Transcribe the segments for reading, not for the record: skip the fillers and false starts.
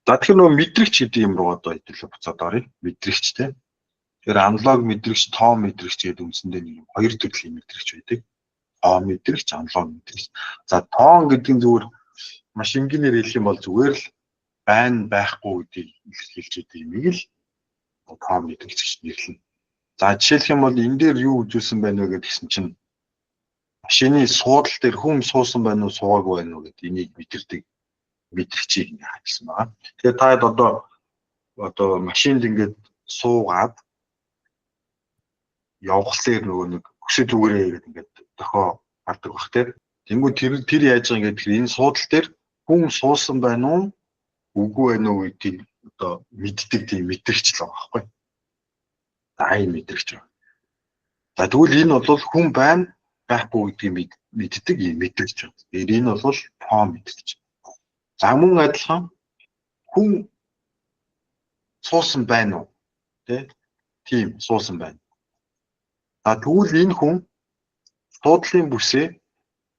За тэгэхээр нөгөө мэдрэгч гэдэг юм руу одоо хэвлээ буцаад оръё. Мэдрэгч те. Тэгэхээр аналог мэдрэгч, тоо мэдрэгч гэдэг үндсэндээ нэг хоёр төрлийн мэдрэгч байдаг. Тоо мэдрэгч, аналог мэдрэгч. За тоон гэдэг нь зүгээр маш энгийнээр хэлэх юм бол зүгээр л байна байхгүй гэдгийг илэрхийлж байгаа юм ийг л тоо мэдрэгч гэж нэрлэнэ. За жишээлх юм бол энэ дээр юу үзүүлсэн байна вэ гэдгсэн чинь машины суудал дээр хүн суусан байна уу, суугаагүй байна уу гэдэг энийг мэдэрдэг мэдрэгчийг ингээ харуулсан байгаа. Тэгэхээр та одоо машинд ингээд суугаад явхлаар нөгөө нэг өсөд үгээрээ гэдэг ингээд дохоо гардаг бах тийм. Тэнгүү тэр яаж байгаа ингээд тэр энэ суудал дээр хүн суусан байна уу, үгүй байна уу гэдгийг одоо мэддэг тийм мэдрэгч л байгаа байхгүй. За энэ мэдрэгч байна. За тэгвэл энэ бол хүн байна байхгүй гэдгийг мэддэг юм мэдрэгч байна. Тэгэхээр энэ бол тоо мэдрэгч. За мөн адилхан хүн суусан байна уу? Тийм суусан байна. За тэгвэл энэ хүн суудлын бүсээ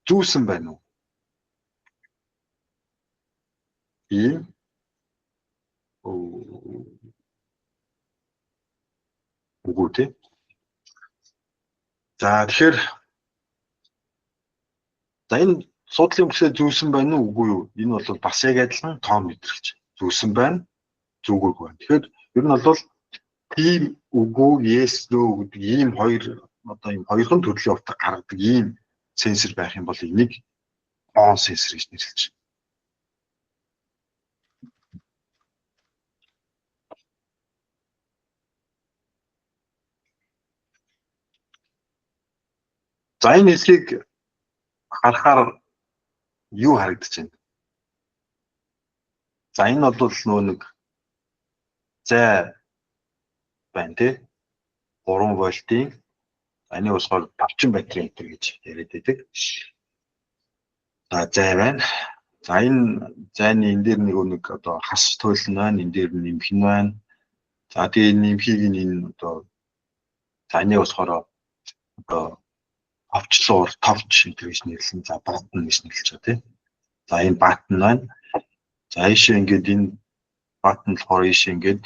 зүүсэн байна уу? Ийм үгүй тий. За тэгэхээр энэ суудлын бүсээ зүүсэн байна уу үгүй юу? Энэ бол бас яг адилхан тоо мэдрэгч. Зүүсэн байна, зүгөөгүй байна. Тэгэхээр ер нь бол тийм үгүй, yes, no гэдэг ийм хоёр одоо ийм хоёрхан төрлийн утга гаргадаг ийм сенсор байх юм бол энийг on сенсор гэж нэрлэж байна. За энэ хэсгийг харахаар юу харагдаж байна? За энэ бол нөгөө нэг зай байна тий. 3 вольтын энэ усгаар давчин батарей энэ гэж яриад байдаг. За зай байна. За энэ зайны энэ дээр нэг одоо хас туйлн байна, энэ дээр нэмхэн байна. За тэгээ нэмхийг энэ одоо зайны усгаар одоо авчлуур товч энэ гэж нэрлэн. За баттан гэж нэрлэж байгаа тий. За энэ баттан байна. За ийшээ ингээд энэ баттан болохоор ийшээ ингээд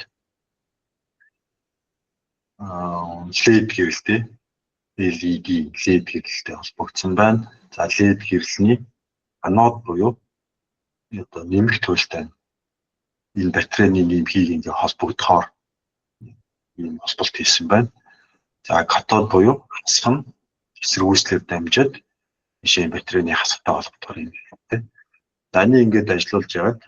LED гэрэлтэй LED LED гэрэлтэй холбогдсон байна. За LED гэрэлний анод буюу одоо нэмэх туйлтай энэ батарейны нэмхийг ингээ холбогдохоор ийм холболт хийсэн байна. За катод буюу хасах нь эсрэгүүслэр дамжаад жишээ батарейны хасахтай холбогдохоор юм хэрэгтэй. За энэ ингээд ажиллуулж яваад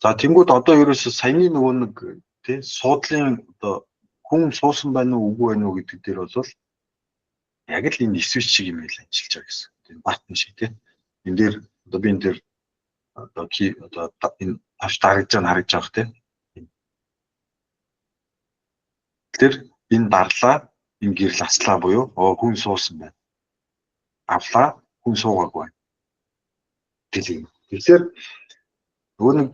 за тэнгууд одоо ерөөсөө саяны нөгөө нэг тий суудлын одоо хүн суусан байна уу үгүй байна уу гэдэг дээр бол яг л энэ switch шиг юм байл ажиллаж байгаа гэсэн. Энэ баттон шиг тий. Энэ дээр одоо би энэ дээр одоо энэ авч дарагдж байгаа харагдж байгаа тий. Тэр энэ дарлаа энэ гэрэл аслаа буюу хүн суусан байна. Авлаа хүн суугаагүй байна. Тэгэхээр нөгөө нэг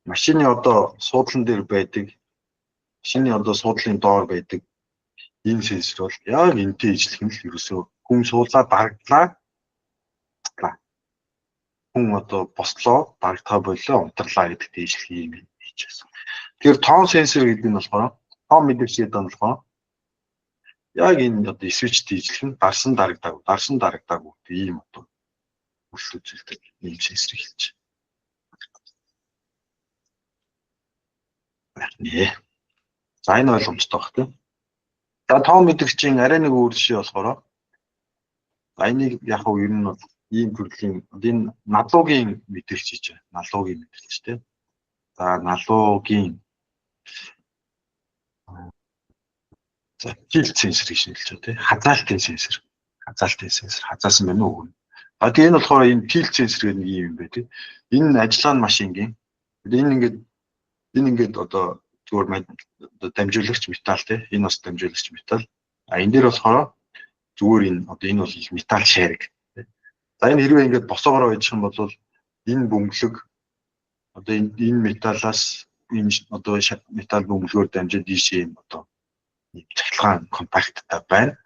машины одоо суудлан дээр байдаг, машины одоо суудлын доор байдаг энэ сенсор бол яг энтэй ижилхэн л ерөөсөө хүн суулаа дарагдлаа. Хүн одоо бослоо, дарагтаа боллоо, унтарлаа гэдэгтэй ижилхэн юм хийчихсэн. Тэгэхээр тоон сенсор гэдэг нь болохоор тоон мэдээлэл гэдэг нь болохоор яг энэ одоо switch-тэй ижилхэн дарсан дарагдаагүй гэдэг ийм одоо хүсэл үзүүлдэг ийм сенсор хэлж байна. За энэ ойлгомжтой баг тийм. За тоон мэдрэгчийн арай нэг өөр жишээ болохоор за энийг яг уу ер нь бол ийм төрлийн энэ налуугийн мэдрэгч гэж байна. Налуугийн мэдрэгч тийм. За налуугийн за tilt sensor гэж нэрлэж байгаа тийм. Хазаалтын сенсор. Хазаасан байна уу? А тэгээ энэ болохоор энэ tilt sensor гэдэг нэг юм байдаг. Энэ ажиллагааны машингийн энэ ингээд одоо зүгээр дамжуулагч металл тийм. Энэ бас дамжуулагч металл. А энэ дээр болохоор зүгээр энэ одоо энэ бол металл шарик. За энэ хэрвээ ингээд босоогоор байж юм бол энэ бөмбөлөг одоо энэ металлаас энэ одоо металл бөмбөлгөөр дамжаад ийшээ юм одоо цахилгаан контакттай байна.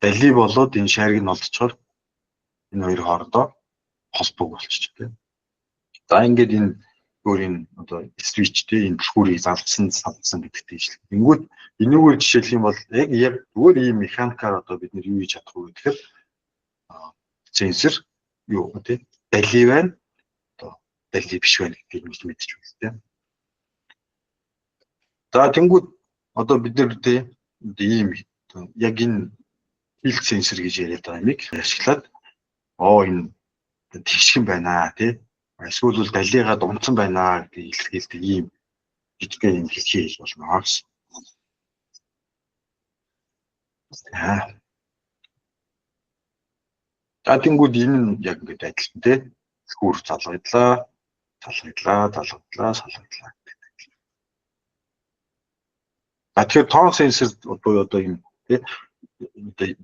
Дали болоод энэ шариг нь олдчихоор энэ хоёр хоорондоо холбог болчих тийм. За ингээд энэ өөрийн одоо switchтэй энэ түлхүүрийг залгсан гэдэгтэй ижил. Тэнгүүд энэгээр жишээлх юм бол яг зүгээр ийм механикаар одоо бид нэр юу хийж чадах вэ гэхээр сенсор юу тий дали байна. Одоо дали биш байна гэдгийг мэдчих үү тий. За тэнгүүд одоо бид нэр тий ийм яг энэ field sensor гэж яриад байгаа юмыг ашиглаад энэ тэгшхэн байна тий. Эсвэл бол далигаа дунцсан байна гэдэг илэрхийлдэг ийм жижигхэн юм хэлхий хийж болно гэсэн. За тэнгүүд энэ нь яг ингээд адилхан тий. Түлхүүр залгаглаа. За тэгэхээр тоон сенсор одоо юм тий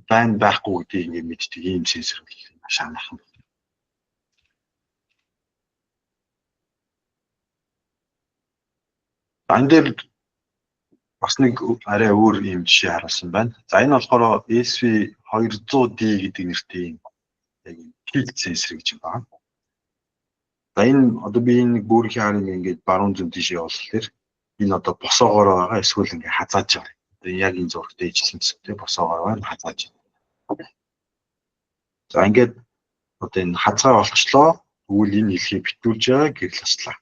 байна байхгүй гэдгийг ингээд мэддэг ийм сенсор бол маш амархан. Ан дээр бас нэг арай өөр юм жишээ харуулсан байна. За энэ болохоор SV200D гэдэг нэртэй юм яг field sensor гэж байна. За энэ одоо би энэ бүрхийн харыг ингээд баруун зүүн тийш явуулахлаар энэ одоо босоогоор байгаа эсвэл ингээд хазааж байгаа. Одоо яг энэ зургтээ ижлэн төстэй босоогоор байна хазааж байна. За ингээд одоо энэ хазгаа олчлоо. Тэгвэл энэ хэлхий битүүлж байгаа гэрлэслээ.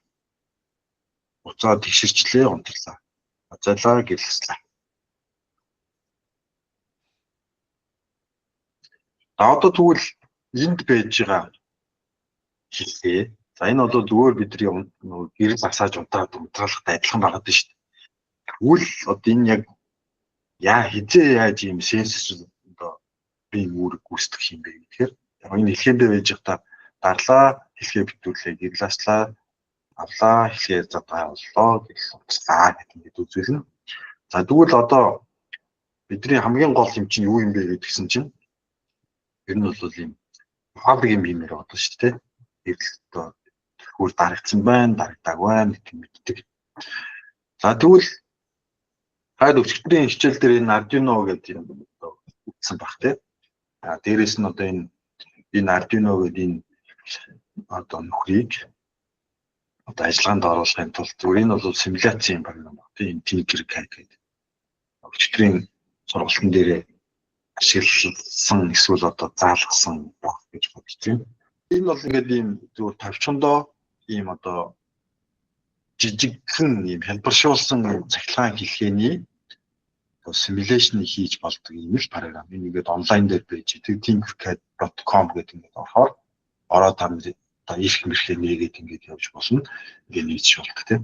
Уцаа тэгшэрчлээ унтарлаа. Хазаалаа гэрлэслээ. Одоо тэгвэл энд байж байгаа хэлхий. За энэ бол зүгээр бидний гэрэл асааж унтраалахтай адилхан байгаа шүү дээ. Тэгвэл одоо энэ яг хизээ яаж ийм сенсор одоо би үүрэг гүйцэтгэх юм бэ гэхээр энэ хэлхээндээ байж байгаа дарлаа хэлхээ битүүлээ гэрлэслээ авлаа хэлхээ задгаа боллоо гэрлээ гэдэг үзүүлнэ. За тэгвэл одоо бидний хамгийн гол юм чинь юу юм бэ гэдгсэн чинь ер нь бол ийм ухаалаг юм ярих одоо шүү дээ. Одоо түлхүүр дарагдсан байна, дарагдааг байна гэдэг мэддэг. За тэгвэл хаад өчигдрийн хичээл дээр энэ Arduino гэдэг юм одоо үзсэн баг тий. Дээрээс нь одоо энэ Arduino гэдэг энэ одоо нөхрийг одоо ажиллагаанд оруулахын тулд зүгээр энэ бол симуляц юм байна тий. Энэ Tinkercad гэдэг. Өчигдрийн сургалтын дээр ашигласан эсвэл одоо заалгасан баг гэж бодож байна. Энэ бол ингээд ийм зүгээр тавчхандоо ийм одоо жижигхэн ийм хэлбэршүүлсэн цахилгаан хэлхээний симуляшн хийж болдог юм л програм. Энэ ингээд онлайн дээр байж tinkercad.com гэдэг ингээд ороод та их мэрхлээ нээгээд ингээд явж болно. Ингээд хийж болдог тийм.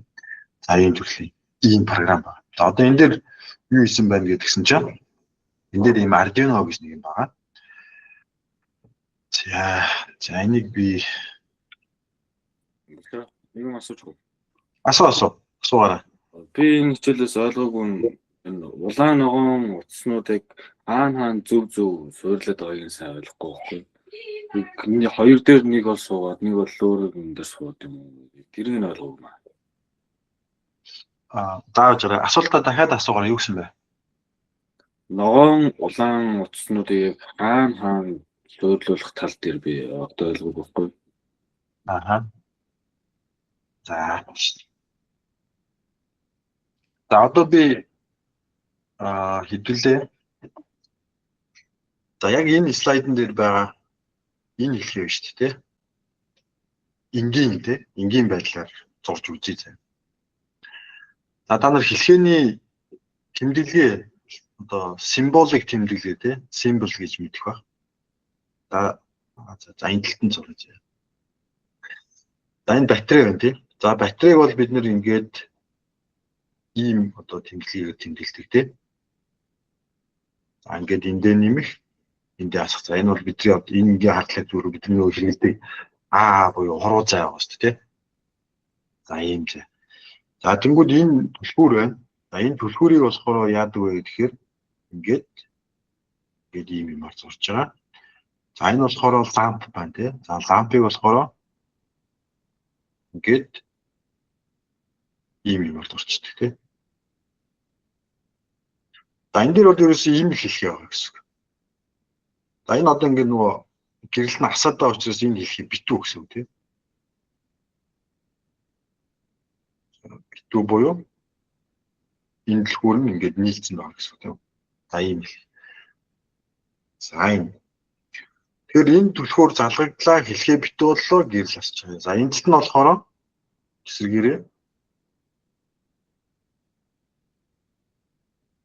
За ийм төрлийн ийм програм байна. За одоо энэ дээр юу хийсэн байна гэдгсэн чинь энэ дээр ийм Arduino гэж нэг юм байна. За энийг би юм асууж. Асуугаарай. Би энэ хичээлээс ойлгоогүй энэ улаан ногоон утаснуудыг хаана зөв суйрлаад байгааг сайн ойлгохгүй байхгүй. Энэ хоёр дээр нэг бол суугаад нэг бол өөр юм дээр сууд юм уу? Тэрийг нь ойлгоогүй. Зааж арай асуултаа дахиад асуугаарай юу гэсэн бэ? Ногоон улаан утаснуудыг хаана суйрлуулах тал дээр би одоо ойлгоогүй байхгүй. За одоо би хэдүүлээ. За яг энэ слайдн дээр байгаа энэ хэлхий байна шүү дээ. Энгийн байдлаар зурж үзье заа. За та нар хэлхээний тэмдэглэгээ одоо символыг тэмдэглээ тий. Символ гэж мэдэх ба. За энэ талтанд зурж. За энэ батарей байна тий. За батарейг бол бид нэр ингээд ийм одоо тэмдэглэгээр тэмдэглэдэг тий. За ингээд эндээ нэмэх эндээ асах. За энэ бол бидний энэ ингээ хардлага зүгээр бидний нөгөө хэрэгэлдэг буюу хуруу зай байгаа шүү дээ тий. За ийм зай. За тэнгууд энэ түлхүүр байна. За энэ түлхүүрийг болохоор яадаг вэ гэхээр ингээд ийм юмар зурж байгаа. За энэ болохоор ламп байна тий. За лампыг болохоор ингээд ийм юмар зурчдаг тий. За энэ дээр бол ерөөсөө ийм хэлхий байгаа гэсэн. За энэ одоо ингээд нөгөө гэрэл нь асаад байгаа учраас энэ хэлхий битүү гэсэн үг тий. битүү буюу энэ дэлгүүр нь ингээд нийлцсэн байгаа гэсэн үг тийм. За ийм л. За ийм. Тэгэхээр энэ түлхүүр залгаглаа хэлхээ битүү боллоо гэрэл асч байгаа. За энд нь болохоор эсрэгээрээ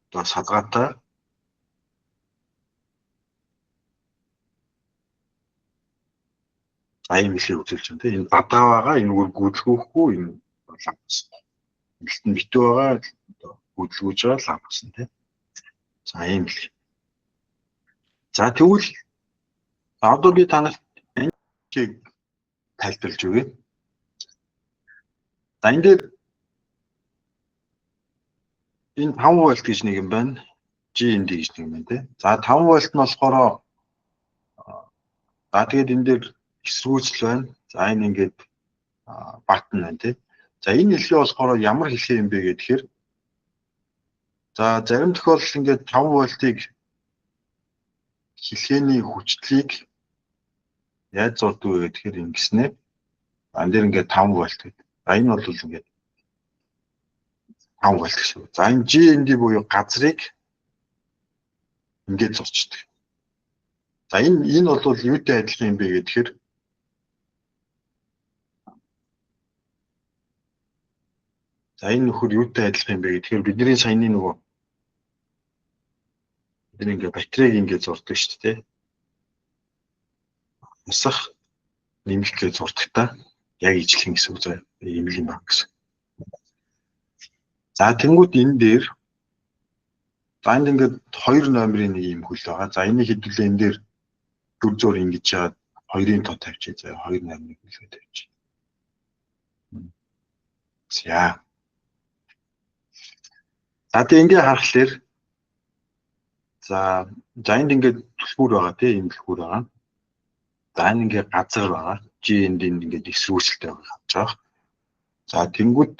одоо садгаатай ийм хэлхийг үзүүлж байна тийм. Энэ бадгаа байгаа, энэ үр гүйдлгүүхгүй энэ ламс. Элтэн битүү байгаа одоо гүйдлгүүж байгаа ламс тийм. За ийм л. За тэгвэл одоо би танарт энэ тайлбарлаж өгье. За энэ дээр энэ 5 вольт гэж нэг юм байна. GND гэж нэг юм байна тийм. За 5 вольт нь болохоор за тэгээд энэ дээр эсрүүцэл байна. За энэ ингээд баттон байна тийм. За энэ хэлхээ болохоор ямар хэлхээ юм бэ гэхээр за зарим тохиолдолд ингээд 5 вольтыг хэлхээний хүчлийг яаж зурдаг вэ гэхээр ингэснээр ан дээр ингээд 5 вольт гэдэг. За энэ бол ингээд 5 вольт гэсэн. За энэ GND буюу газрыг ингээд зурчдаг. За энэ бол юутай адилхан юм бэ гэхээр за энэ нөхөр юутай адилхан юм бэ гэхээр бидний саяны нөгөө бид ингээд батарейг ингээд зурдаг шүү дээ. Усах нэмэх гэж зурдаг та яг ижлэн гэсэн үг заа юм л юм баг гэсэн. За тэнгууд энэ дээр за энд ингээд 2 номерын нэг юм хөл байгаа. За энийг хэдүүлээ энэ дээр дүр зур ингэж яагаад 2-ын тоо тавьчих. За 2 номерыг хэлээ тавьчих. За. За тэгээ ингээ харахаар за энд ингээд түлхүүр байгаа тийм энэ түлхүүр байгаа. За энэ ингээ газар байгаа. GND ингээд эсрүүцэлтэй байгаа харж байгаа. За тэнгууд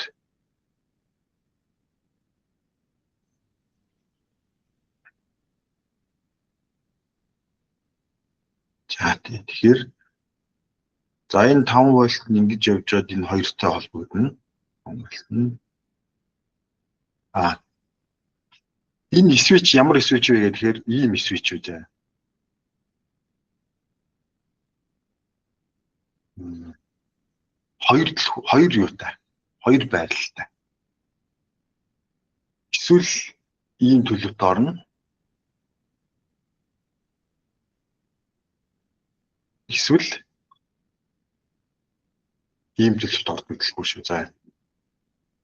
за тэгэхээр за энэ 5 вольт нь ингэж явж байгаад энэ хоёртой холбогдно. Энэ свич ямар свич вэ гэхээр ийм свич үү дээ. Хоёр юутай. Хоёр байрлалтай. Эсвэл ийм төлөвт орно. Эсвэл ийм төлөвт ордог гэлгүй шүү.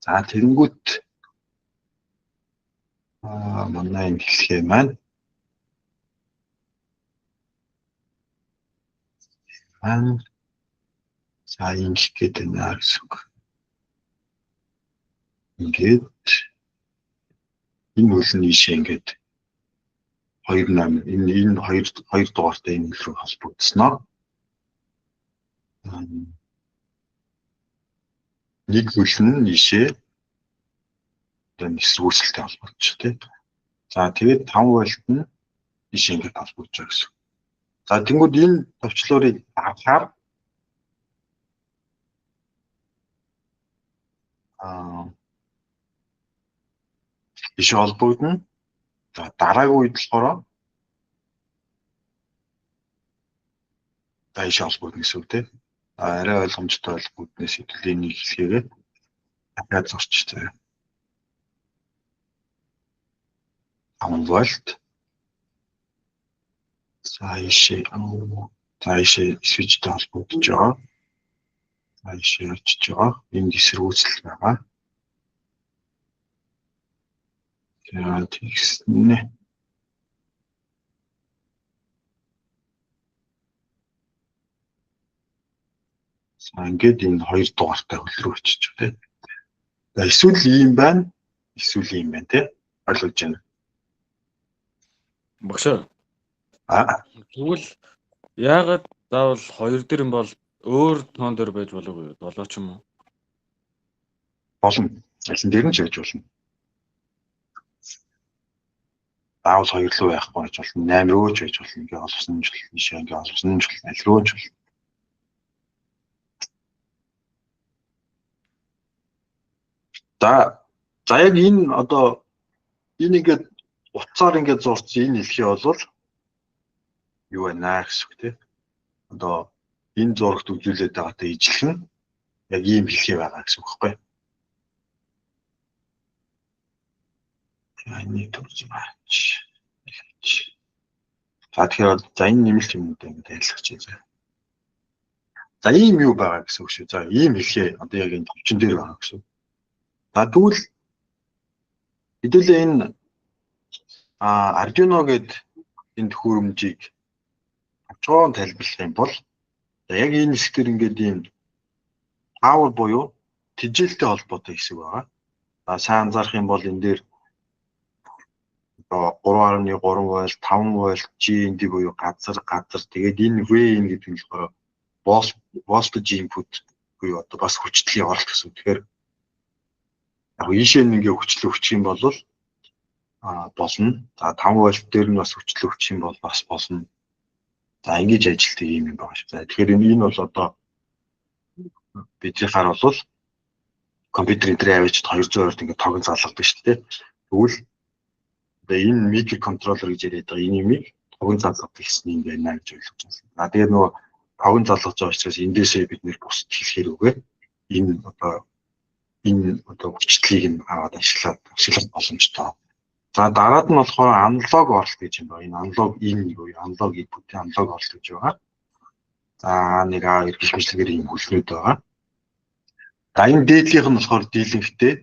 За тэгэнгүүт манай энэ хэлхээ маань за ингэж гэдэг наа гэсэн үг. Ингээд энэ үл нь ийшээ ингээд 2 номер энэ 2 дугаартай энэ рүү холбогдсноо. Нэг үл нь ийшээ энэ эсрүүцэлтэй холбогдож тийм. За тэгээд 5 вольт нь ийшээ ингээд холбогдож байгаа гэсэн. За тэнгууд энэ товчлуурыг авахаар ийшээ холбогдно. За дараагийн үед болохоор ийшээ холбогдно гэсэн үг тийм. Арай ойлгомжтой холбогднос хэдүүлээ нэг хэлхээгээ дахиад зурчтай. 5 вольт. За ийшээ свичтэй холбогдож байгаа. За ийшээ очиж байгаа. Энд эсрүүцэл байгаа. За тэгснэ. За ингээд энэ 2 дугаартай хөл рүү очиж байгаа тийм. За эсвэл ийм байна. Эсвэл ийм байна тийм. Ойлгож байна. Багшаа. Тэгвэл яагаад заавал 2 дээр юм бол өөр тоон дээр байж болов уу? Болоо ч юм уу? Болно. Алин дээр нь ч байж болно. Заавал 2 руу байхгүй гэж болно. 8 руу ч байж болно. Ингээ олсон ч болно. Ишээ ингээ олсон ч болно. Аль руу ч болно. За яг энэ одоо энэ ингээд утсаар ингээд зурцсан энэ хэлхий бол юу байна гэсэн үг тийм. Одоо энэ зурагт үзүүлээд байгаатай ижилхэн яг ийм хэлхий байгаа гэсэн үг байхгүй. Энийг төрж баач. За тэгэхээр за энэ нэмэлт юмнуудаа ингээд ойлгож байна. За ийм юу байгаа гэсэн үг шүү. За ийм хэлхий одоо яг энэ төвчин дээр байгаа гэсэн. За тэгвэл хэдүүлээ энэ Arduino гэдэг энэ төхөөрөмжийг товчхон тайлбарлах юм бол яг энэ хэсгээр ингээд ийм power буюу тэжээлтэй холбоотой хэсэг байгаа. За сайн анзаарах юм бол энэ дээр 3.3 вольт, 5 вольт, GND буюу газар тэгээд энэ V гэдэг нь болохоор voltage input буюу одоо бас хүчтлийн оролт гэсэн. Тэгэхээр яг ийшээ нэгээ хүчлээ өгчих юм бол болно. За 5 вольт дээр нь бас хүчлээ өгчих юм бол бас болно. За ингэж ажилтдаг юм байна шүү. За тэгэхээр энэ бол одоо бидний хар бол компьютерийн дээр авчид 200 вольт ингээд тогон залгадаг шүү дээ. Тэгвэл энэ микроконтроллер гэж яриад байгаа энэ юмыг тогон залгадаг гэсэн юм байна гэж ойлгож байна. За тэгээд нөгөө тогон залгаж байгаа учраас эндээсээ бид нэр бусд хэлэхээр үгүй. Энэ одоо хүчлийг нь аваад ашиглах боломжтой. За дараад нь болохоор аналог оролт гэж юм байна. Энэ аналог буюу аналог input-ийн аналог оролт гэж байгаа. За нэг эргэж мэдлэгээр ийм хөлнүүд байгаа. За энэ дээдлийнх нь болохоор дийлэнхтэй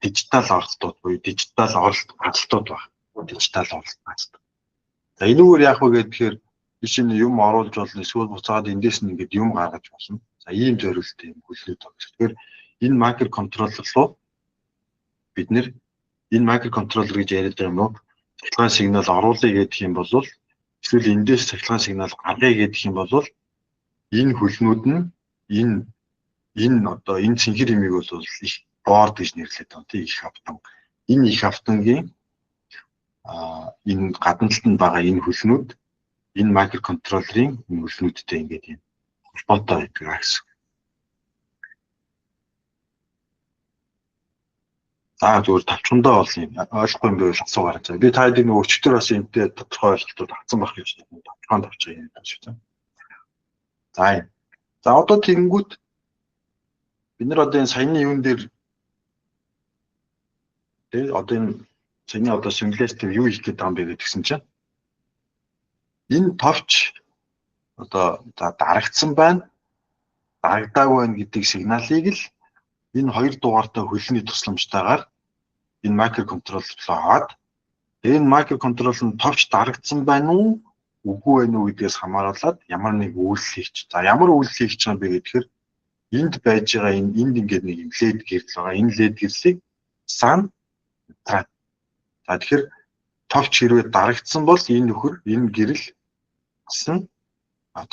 дижитал оролтууд буюу дижитал оролтууд байна. Дижитал оролт байна. За энэгээр яах вэ гэхээр чинь юм оруулж болно, эсвэл буцаад эндээс нь ингээд юм гаргаж болно. За ийм зорилттой юм хөлнүүд байна. Тэгэхээр энэ микроконтроллер руу бид нэр энэ микроконтроллер гэж яриад байгаа юм уу? Цахилгаан сигнал оруулъя гэдэг юм бол эсвэл эндээс цахилгаан сигнал гаргая гэдэг юм бол энэ хөлнүүд нь энэ одоо энэ цэнхэр имийг бол их борд гэж нэрлэдэг байна. Тийм их автан. Энэ их автангийн энэ гадна талд нь байгаа энэ хөлнүүд энэ микроконтроллерийн энэ хөлнүүдтэй ингээд юм холбоотой байдаг гэсэн. Зүгээр тавчхандаа бол юм ойлгохгүй юм байвал асуугаарай. За би та хэдийн нөгөө өчтөр бас энэтэй тодорхой ойлголтууд авсан байх гэж байна. Тавчханд авчих юм байна шүү дээ. За одоо тэгэнгүүт бид нар одоо энэ саяны юун дээр одоо энэ саяны одоо симуляцид юу хийх гээд байгаа юм бэ гэдгсэн чинь энэ товч одоо дарагдсан байна, дарагдаагүй байна гэдэг сигналыг л энэ хоёр дугаартай хөлний тусламжтайгаар энэ микроконтроллер руу аваад энэ микроконтроллер нь товч дарагдсан байна уу, үгүй байна уу гэдгээс хамааруулаад ямар нэг үйлдэл хийчих. За ямар үйлдэл хийчих юм бэ гэхээр энд байж байгаа энд ингээд нэг юм LED гэрэл байгаа. Энэ LED гэрлийг сан. За тэгэхээр товч хэрвээ дарагдсан бол энэ нөхөр энэ гэрэл гэсэн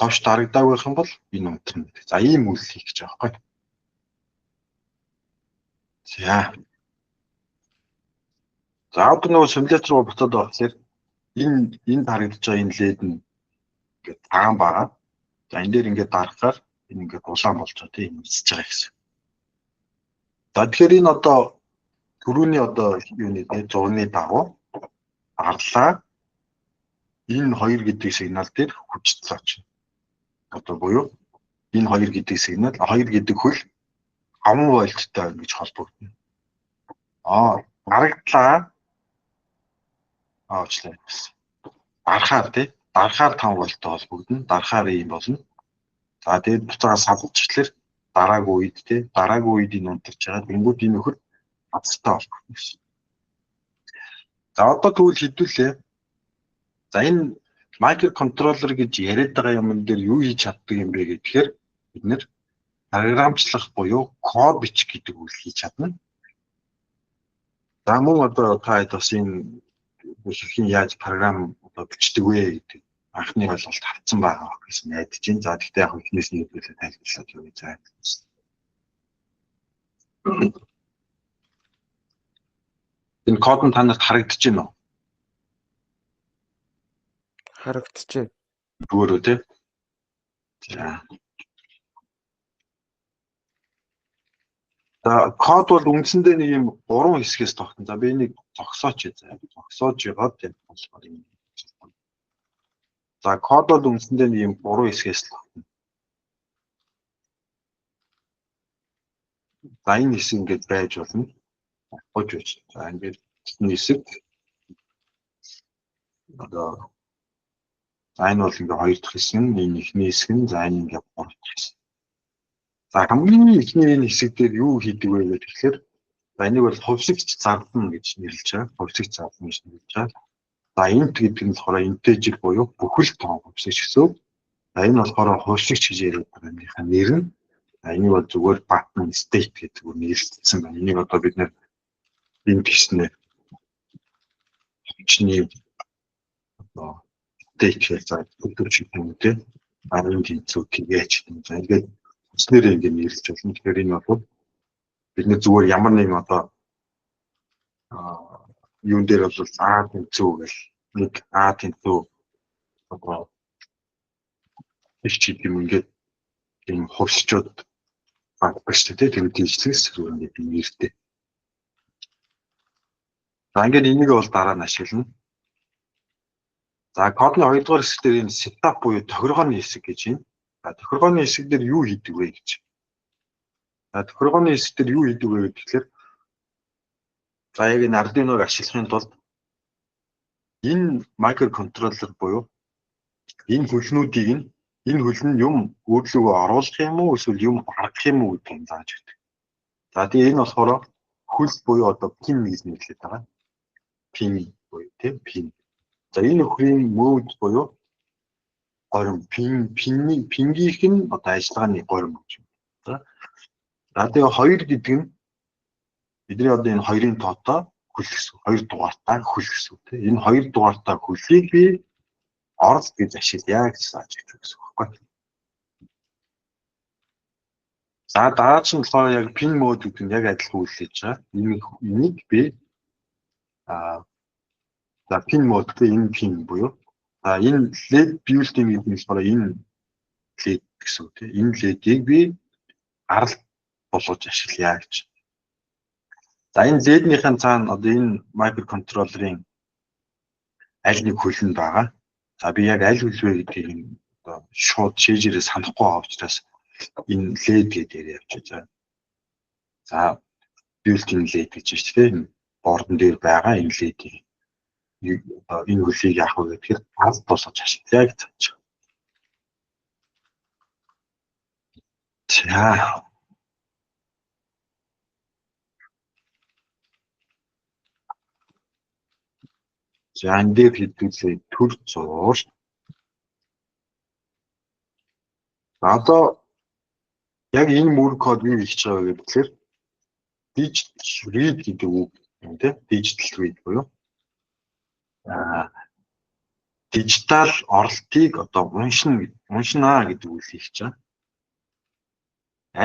товч дарагдаагүй байх юм бол энэ унтрна. За ийм үйлдэл хийх гэж байгаа байхгүй. За одоо нөгөө симулятор руу буцаад орохлоор энэ харагдаж байгаа энэ LED нь ингээд таан байгаа. За энэ дээр ингээд дарахаар энэ ингээд улаан болж байгаа тийм эцэж байгаа гэсэн. За тэгэхээр энэ одоо түрүүний одоо юуны зурны дагуу арлаа энэ хоёр гэдэг сигнал дээр хүчтэй очно. Одоо буюу энэ хоёр гэдэг сигнал, хоёр гэдэг хөл 5 вольттой гэж холбогдно. Дарагдлаа аачлаа. Дарахаар тий. Дарахаар 5 вольттой холбогдно. Дарахаар ийм болно. За тэгээд буцаага салгаччлаар дараагийн үед тий. Дараагийн үед энэ унтарч байгаа. Тэнгүүд энэ нөхөр хацтай холбогдно гэсэн. За одоо тэгвэл хэдүүлээ. За энэ микроконтроллер гэж яриад байгаа юм дээр юу хийж чаддаг юм бэ гэхээр бид нэр програмчлах буюу код бичих гэдэг үйл хийж чадна. За мөн одоо та хэд бас энэ бүсгийн яаж програм одоо бичдэг вэ гэдэг анхны ойлголт авсан байгаа гэсэн найдаж байна. За гэхдээ яг ихнээс нь хэлбэлээ тайлбарлаад юу гэж зайлшгүй. Энэ код нь та нарт харагдаж байна уу? Харагдчихэ. Бүрөө тий. За. За код бол үндсэндээ нэг юм 3 хэсгээс тогтно. За би энийг зогсооч заа. Зогсоож яваад тийм болохоор юм. За код бол үндсэндээ нэг юм 3 хэсгээс тогтно. За энэ хэсэг ингэж байж болно. Гож үз. За ингэж энэ хэсэг одоо за энэ бол ингээ 2 дахь хэсэг нь, энэ ихний хэсэг нь, за энэ ингээ 3 дахь хэсэг. За хамгийн ихний энэ хэсэг дээр юу хийдэг вэ гэхээр за энийг бол хувьсгч зардал гэж нэрлэж байгаа. Хувьсгч зардал гэж нэрлэж байгаа. За int гэдэг нь болохоор integer буюу бүхэл тоон хувьсгч гэсэн. За энэ болохоор хувьсгч гэж яриад байгааныхаа нэр нь. За энийг бол зүгээр button state гэдэг үг нэрлэгдсэн байна. Энийг одоо бид нэр int гэснээр хүчний одоо state гэж за өдөрч юм үү те. Арын тэнцүү тгийч юм. За ингээд хүчнэр ингэ нэрлэж болно. Тэгэхээр энэ бол бид нэр зүгээр ямар нэгэн одоо юун дээр бол А тэнцүү гэл нэг А тэнцүү одоо их чиг юм ингээд энэ хувьсчууд багш тэ тэр дижиталс зүгээр ингээд нэртэй. За ингээд энийг бол дараа нь ашиглана. За кодны 2 дугаар хэсэг дээр энэ setup буюу тохиргооны хэсэг гэж байна. За тохиргооны хэсэг дээр юу хийдэг вэ гэж. За тохиргооны хэсэг дээр юу хийдэг вэ гэхээр за яг энэ Arduino-г ашиглахын тулд энэ микроконтроллер буюу энэ хөлнүүдийг энэ хөл нь юм өөрлөгөө оруулах юм уу эсвэл юм гаргах юм уу гэдгийг зааж өгдөг. За тэгээ энэ болохоор хөл буюу одоо пин гэж нэрлэдэг байгаа. Пин буюу тийм пин. За энэ хөрийн мод буюу горим пингийнх нь одоо ажиллагааны горим гэж. За тэгээ 2 гэдэг нь бидний одоо энэ хоёрын тоотой хөл гэсэн. 2 дугаартай хөл гэсэн тийм. Энэ 2 дугаартай хөлийг би орд гэж ашиглая гэж зааж өгч гэсэн үг байхгүй. За дараа нь болохоор яг pin mode гэдэг нь яг адилхан үйлчилж байгаа. Энийг би за pin mode гэдэг энэ pin буюу энэ LED built-in гэдэг нь болохоор энэ LED гэсэн үг тийм. Энэ LED-ийг би арал болгож ашиглая гэж. За энэ LED-ийн цаана одоо энэ microcontroller-ийн аль нэг хөл нь байгаа. За би яг аль хөл вэ гэдгийг одоо шууд шийжээрээ санахгүй байгаа учраас энэ LED гэдэг явчих. За built-in LED гэж байна тийм. Бордон дээр байгаа энэ LED-ийг энэ хөлийг яах вэ гэхээр арал болгож ашиглая гэж зааж байгаа. За энэ дээр хэдүүлээ төр зуур. Одоо яг энэ мөр код юу хийж байгаа гэхээр digital read гэдэг үг юм тийм. Digital read буюу дижитал оролтыг одоо уншина гэдэг үг хийж байгаа.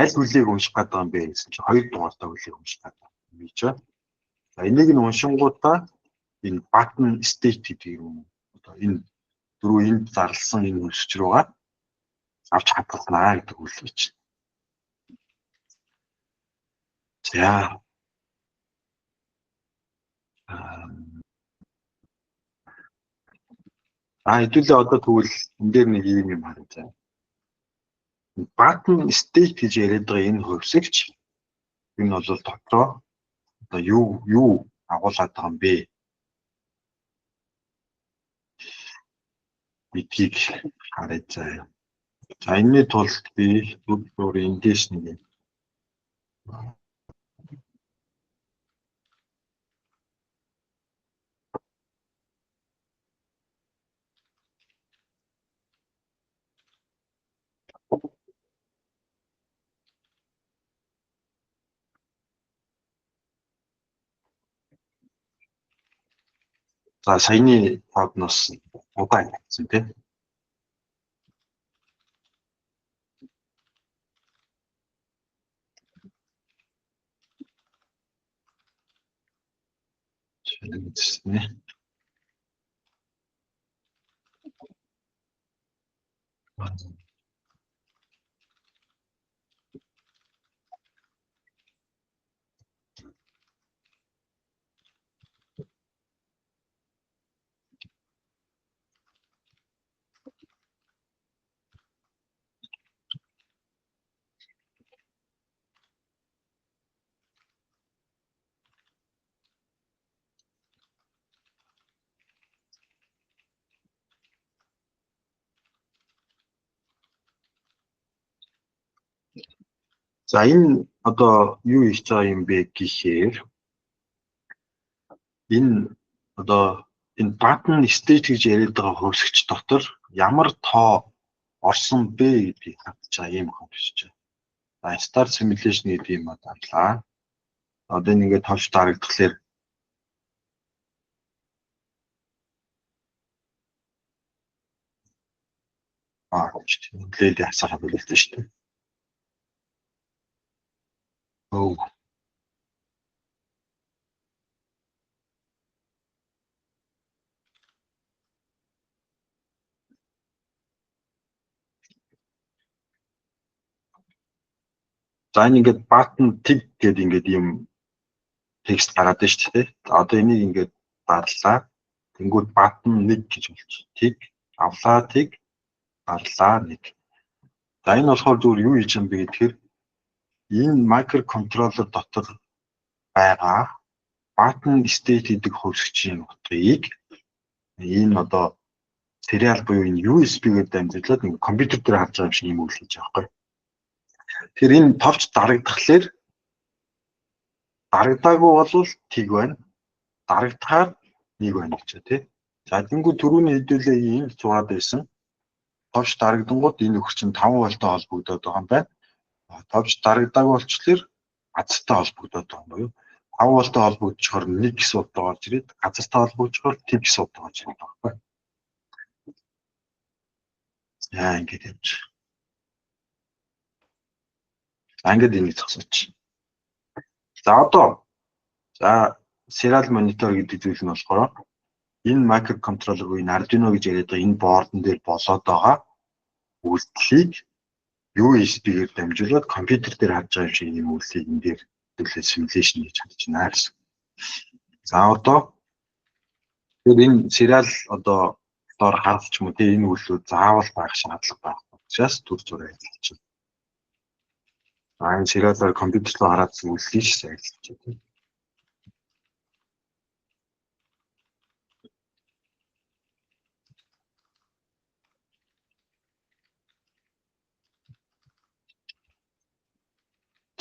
Аль хөлийг унших гэдэг юм бэ гэсэн чинь 2 дугаартай хөлийг унших гэдэг юм хийж байгаа. За энийг нь уншингуудаа энэ button state гэдэг юм одоо энэ дөрөв энд зарласан энэ хөлсч рүүгээ авч хадгалнаа гэдэг үйл хийж байна. За хэдүүлээ одоо тэгвэл энэ дээр нэг юм харж байна. Button state гэж яриад байгаа энэ хувьсгч энэ бол дотроо одоо юу агуулад байгаа юм бэ? Гэдгийг хараад заяа. За энэний тулд би өөр эндээс нэг за саяны кодноос удаан гэсэн тийм. Чилэгдэснэ. За энэ одоо юу хийж байгаа юм бэ гэхээр энэ одоо энэ button state гэж яриад байгаа хувьсгч дотор ямар тоо орсон бэ гэдгийг хадж байгаа юм хувьсгч. За start simulation гэдэг юм адлаа. Одоо энэ ингээд товч дарагдахлаар нөлөөлөд хасах байлээ шүү дээ. Оо. За энэ ингээд button tick гэдэг ингээд юм текст гараад байна шүү дээ. Одоо энийг ингээд дарлаа. Тэнгүүд button 1 гэж болж. Tick, авлаа tick, дарлаа 1. За энэ болохоор зүгээр юу хийж юм бэ гэхээр энэ microcontroller дотор байгаа button state гэдэг хувьсгчийн утгыг энэ одоо serial буюу энэ USB-гээр дамжуулаад нэг компьютер дээр харж байгаа юм шиг юм үйл хийж байгаа байхгүй. Тэгэхээр энэ товч дарагдахлаар дарагдаагүй бол тиг байна. Дарагдахаар 1 байна гэж тий. За тэнгүү түрүүний хэдүүлээ ийм зураад байсан. Товч дарагдангууд энэ нөхөр чинь 5 вольтой холбогдоод байгаа юм байна. Товч дарагдаагүй болчихлоор газартай холбогдоод байгаа юм буюу 5 вольтой холбогдчихоор 1 гэсэн утга орж ирээд газартай холбогдчихоор тэг гэсэн утга орж ирээд байгаа байхгүй. Яа ингэж явж. Ангид энийг зогсооч. За одоо serial monitor гэдэг зүйл нь болохоор энэ microcontroller буюу энэ Arduino гэж яриад байгаа энэ боордон дээр болоод байгаа үйлдэлийг USB-гээр дамжуулаад компьютер дээр харж байгаа юм шиг юм үйлсийг энэ дээр төлөө simulation хийж чадж байна гэсэн. За одоо энэ serial одоо доор харах ч юм уу тийм энэ үйлсүүд заавал байх шаардлага байхгүй. Учраас түр зураг ажиллаж байна. Энэ serial-аар компьютер руу хараад үйлсийг сайн ажиллаж байна.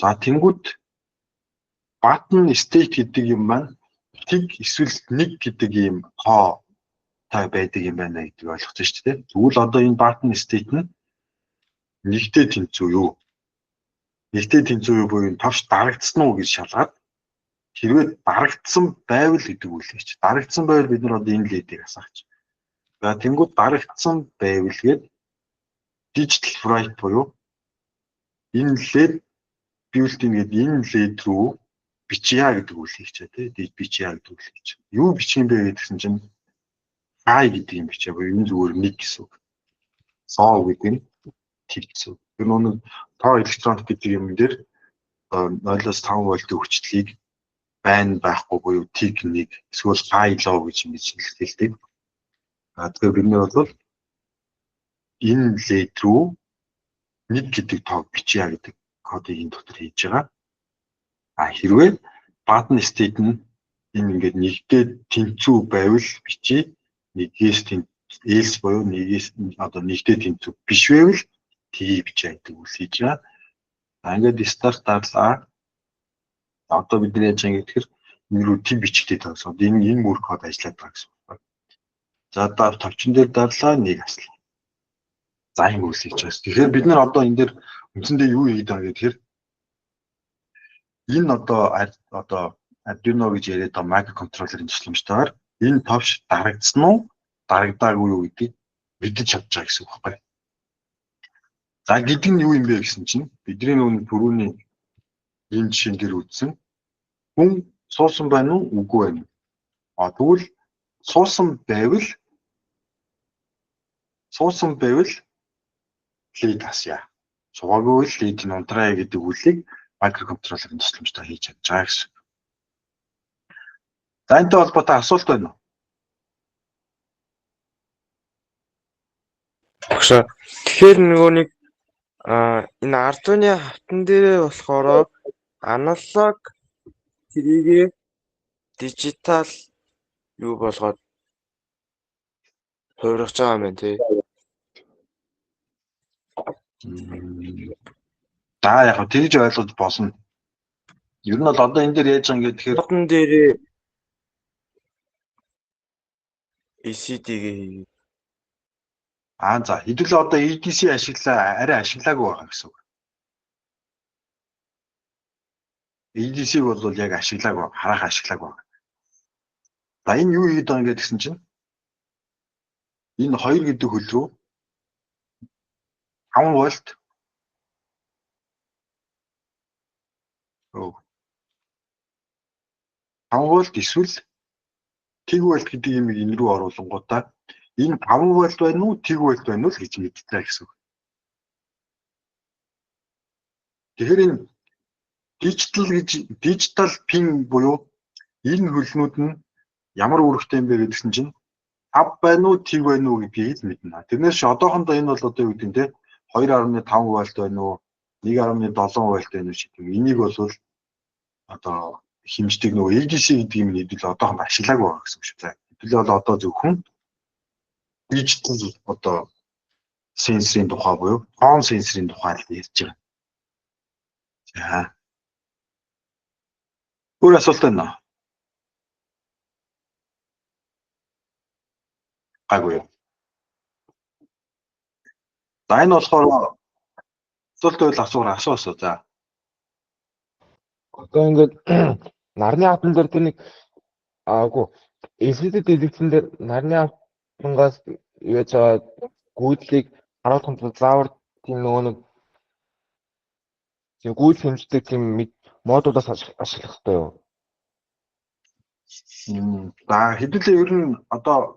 За тэнгууд button state гэдэг юм маань тэг эсвэл 1 гэдэг ийм тоо тай байдаг юм байна гэдгийг ойлгосон шүү дээ. Тэгвэл одоо энэ button state нь нэгтэй тэнцүү юу? Нэгтэй тэнцүү юу буюу товч дарагдсан уу гэж шалгаад хэрвээ дарагдсан байвал гэдэг үйл гэж. Дарагдсан байвал бид нар одоо энэ ледийг асаач. За тэнгууд дарагдсан байвал гээд digital write буюу энэ лед built-in гэдэг энэ лед рүү бичье гэдэг үйл хийж байгаа тийм бичье гэдэг үйл хийж. Юу бичих юм бэ гэдгсэн чинь I гэдэг юм бичээ буюу энэ зүгээр 1 гэсэн үг. Sol гэдэг нь тэг гэсэн. Тэр нэг тоо электроник гэдэг юм дээр 0-5 вольтын хүчлийг байна байхгүй буюу тэг 1 эсвэл high low гэж ингэж хэлдэг. Тэгэхээр бид нэр бол энэ лед рүү 1 гэдэг тоог бичье гэдэг кодыг энэ дотор хийж байгаа. Хэрвээ button state нь энэ ингээд нэгтэй тэнцүү байвал бичиж нэгээс else буюу нэгээс одоо нэгтэй тэнцүү биш байвал тгий бичээ гэдэг үйл хийж байгаа. Ингээд start дарлаа. Одоо бид нэр яаж ингэ гэхээр энэ рүү тэг бичгтэй тавьсан. Энэ мөр код ажиллаад байгаа гэсэн үг. За товчон дээр дарлаа нэг аслаа. За юм үйл хийж байгаа. Тэгэхээр бид нар одоо энэ дээр үндсэндээ юу хийгээд байгаа гэхээр энэ одоо Arduino гэж яриад байгаа microcontroller-ын тусламжтайгаар энэ товч дарагдсан уу, дарагдаагүй юу гэдгийг мэдэж чадж байгаа гэсэн үг байхгүй. За гэдэг нь юу юм бэ гэсэн чинь бидний нөгөө түрүүний энэ жишээн дээр үзсэн хүн суусан байна уу, үгүй байна уу? Тэгвэл суусан байвал лид хасъя. Суугаагүй л лидийн унтраа гэдэг үйлийг microcontroller-ын тусламжтай хийж чадж байгаа гэсэн. За энэтэй холбоотой асуулт байна уу? Тэгэхээр нөгөө нэг энэ Arduino хавтан дээрээ болохоор аналог тэрийг дижитал юу болгоод хувиргаж байгаа юм байна тий. За яг тэгж ойлгож болно. Ер нь бол одоо энэ дээр яаж байгаа юм гэхээр Хотон дээр ECD-гээ за хэдүүлээ одоо EDC арай ашиглаагүй байгаа гэсэн үг. EDC-г бол яг ашиглаагүй, харах ашиглаагүй байгаа. За энэ юу хийгээд байгаа юм гэсэн чинь энэ 2 гэдэг хөл рүү 5 вольт 5 вольт эсвэл тэг вольт гэдэг юм энэ рүү оруулангуудаа энэ 5 вольт байна уу, тэг вольт байна уу гэж мэддэг гэсэн үг. Тэгэхээр энэ дижитал пин буюу энэ хөлнүүд нь ямар үүрэгтэй юм бэ гэдгсэн чинь 5 байна уу, тэг байна уу гэдгийг л мэднэ. Тэрнээс чи одоохондоо энэ бол одоо юу гэдэг нь те 2.5 вольт байна уу, 1.7 вольт байна уу гэдэг. Энийг бол одоо хэмждэг нөгөө EDC гэдэг юм хэдүүл одоохонд ашиглаагүй байгаа гэсэн үг шүү. За хэдүүл бол одоо зөвхөн дижитал одоо сенсорын тухай буюу тон сенсорын тухай л ярьж байгаа. За. Өөр асуулт байна уу? Гайгүй юу. За энэ болохоор асуулт байвал асуусаа. За. одоо ингээд нарны хатан дээр тэр нэг LCD дэлгэцэн дээр нарны хатангаас яаж байгаа гүйдлийг харуулах тул заавар тийм нөгөө нэг тийм гүйд хэмждэг тийм модулаас ашиглах хэрэгтэй юу? За хэдүүлээ ер нь одоо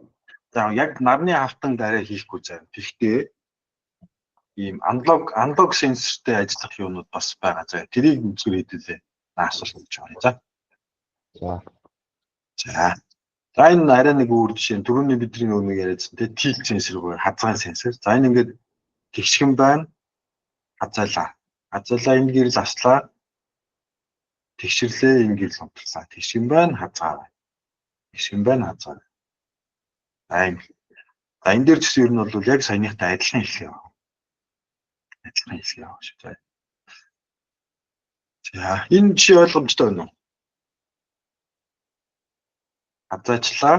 яг нарны хавтанд арай хийхгүй заяа. Тэгэхдээ ийм аналог сенсортэй ажиллах юмнууд бас байгаа. За тэрийг үзгээр хэдүүлээ асуулт гэж байна. За. За энэ арай нэг өөр жишээ нь түрүүний бидний нэг яриадсан те тил сенсор буюу хазгаан сенсор. За энэ ингээд тэгшгэн байна. Хазаалаа. Хазаалаа энэ гэрэл аслаа. Тэгшэрлээ энэ гэрэл онцлаа. Тэгшгэн байна, хазгаа байна. Тэгшгэн байна, хазгаа. За энэ дээр ч гэсэн ер нь бол яг саяныхтай адилхан хэлхий байна. Адилхан хэлхий байна шүү. За энэ жишээ ойлгомжтой байна уу? Хазаачлаа.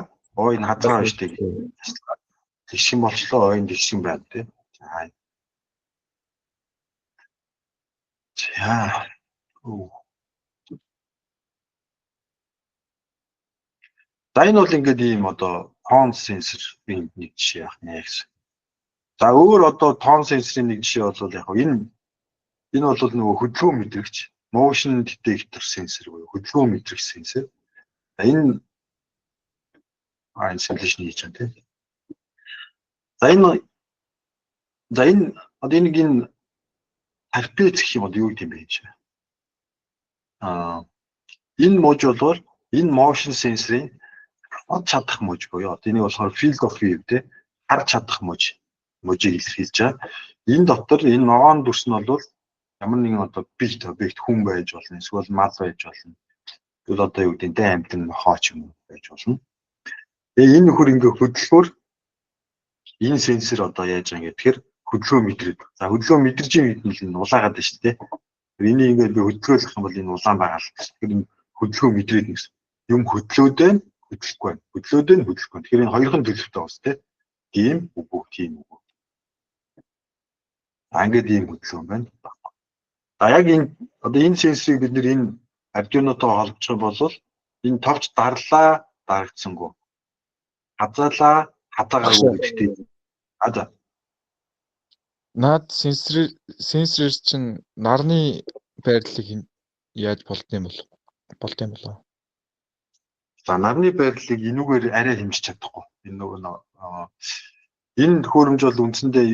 Энэ хазгаа байна шүү дээ. Тэгшгэн болчлоо. Энэ тэгшгэн байна тий. За. За энэ бол ингээд ийм одоо тон сенсорын нэг жишээ яах нэ гэсэн. За өөр одоо тон сенсорын нэг жишээ бол яг энэ бол нөгөө хөдөлгөөн мэдрэгч motion detector sensor буюу хөдөлгөөн мэдрэгч сенсор. За энэ simulation хийж байгаа тийм. За энэ одоо энэ тарпец гэх юм бол юу гэдэм бэ гэж. Энэ модуль бол энэ motion sensory харж чадах мож буюу одоо энийг болохоор field of view те харж чадах можийг илэрхийлж байгаа. Энэ дотор энэ ногоон дүрс нь бол ямар нэгэн одоо объект хүн байж болно, эсвэл мал байж болно. Тэгвэл одоо юу гэдэг нь амтэн хооч юм байж болно. Тэгээ энэ нөхөр ингээ хөдөлгөөр энэ сенсор одоо яаж байгаа юм гэхээр хөдөлгөөн мэдрээд. За хөдөлгөөн мэдэрч юм хэдэн л улаагаад байна шүү дээ. Энийг ингээ би хөдөлгөөлөх юм бол энэ улаан байгаа л. Тэгэхээр энэ хөдөлгөөн мэдрээд гэсэн. Юм хөдлөөд байна, хөдлөхгүй байна. Хөдлөөд байна, хөдлөхгүй. Тэгэхээр энэ хоёрхан төлөвтэй бас тийм. Тийм үгүй, тийм үгүй. Ингээд ийм хөдөлгөөн байна. За яг энэ одоо энэ сенсорыг бид нэр энэ Arduino-той холбож байгаа бол энэ товч дарлаа, дарагдсангүй. Хазаалаа, хазаагаагүй гэдэгтэй. За. Наад сенсор чинь нарны байрлалыг яаж болдсон болов? За нарны байрлалыг энүүгээр арай хэмжиж чадахгүй. Энэ нөгөө энэ төхөөрөмж бол үндсэндээ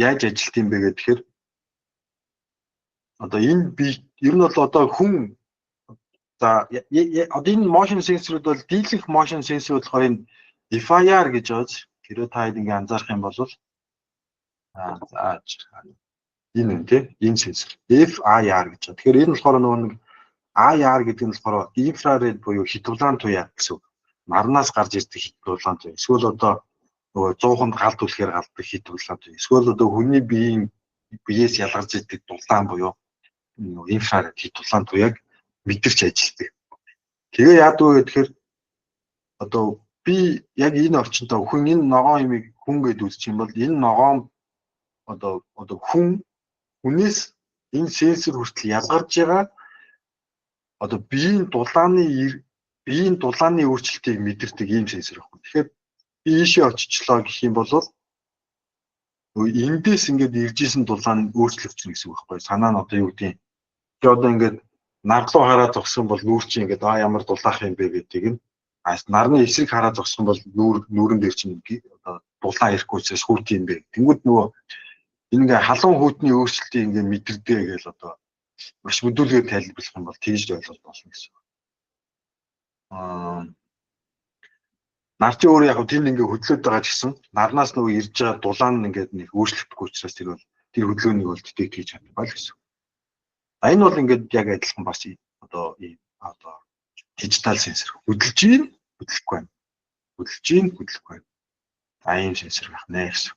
яаж ажилт юм бэ гэхээр одоо энэ би ер нь бол одоо хүн за одоо энэ motion sensor бол дийлэнх motion sensor болохоор энэ FIR гэж байгаа. Тэр та хэд ингээ анзаарах юм бол энэ тийм энэ сенсор FIR гэж байна. Тэгэхээр энэ болохоор нөгөө нэг IR гэдэг нь болохоор инфраред буюу хит улаан туяа гэсэн. Марнаас гарч ирдэг хит улаан туяа. Эсвэл одоо нөгөө 100-нд галд түлхээр галдаг хит улаан туяа. Эсвэл одоо хүний биеэс ялгарч ирдэг дулаан буюу инфраред дулаан руу яг мэдэрч ажилладаг. Тэгээ яадаг вэ гэхээр одоо би яг энэ орчинтой хүн энэ ногоон имийг хүн гэдээ үзчих юм бол энэ ногоон одоо хүнээс энэ сенсор хүртэл язгарж байгаа одоо биеийн дулааны өөрчлөлтийг мэдэрдэг ийм сенсор байхгүй. Тэгэхээр би ийшээ очичлоо гэх юм бол эндээс ингээд ирж исэн дулаан өөрчлөгдсөн гэсэн үг байхгүй. Санаа нь одоо юу гэдэг юм. Би одоо ингээд нар руу хараад зогсон бол нүүр чинь ингээд ямар дулаах юм бэ гэдгийг нь нарны эсрэг хараад зогсон бол нүүрэн дээр чинь одоо дулаан ирэхгүй учраас хүүт юм бэ. Тэнгүүд нөгөө ингээ халуун хүүтний өөрчлөлтийг ингээ мэдэрдэг гэж одоо маш мэдүүлгээр тайлбарлах юм бол тийж ойлгох болно гэсэн. Нар чи өөрөө яг тийм ингээ хөдлөөд байгаа ч гэсэн нарнаас нөгөө ирж байгаа дулаан нь ингээ нэг өөрчлөгдөхгүй учраас тэр хөдлөөнийг бол детект хийж чаддаг гэсэн. Энэ бол ингээд яг адилхан бас одоо дижитал сенсор хөдөлж ийн хөдлөхгүй байна. Ийм сенсор байх нэ гэсэн.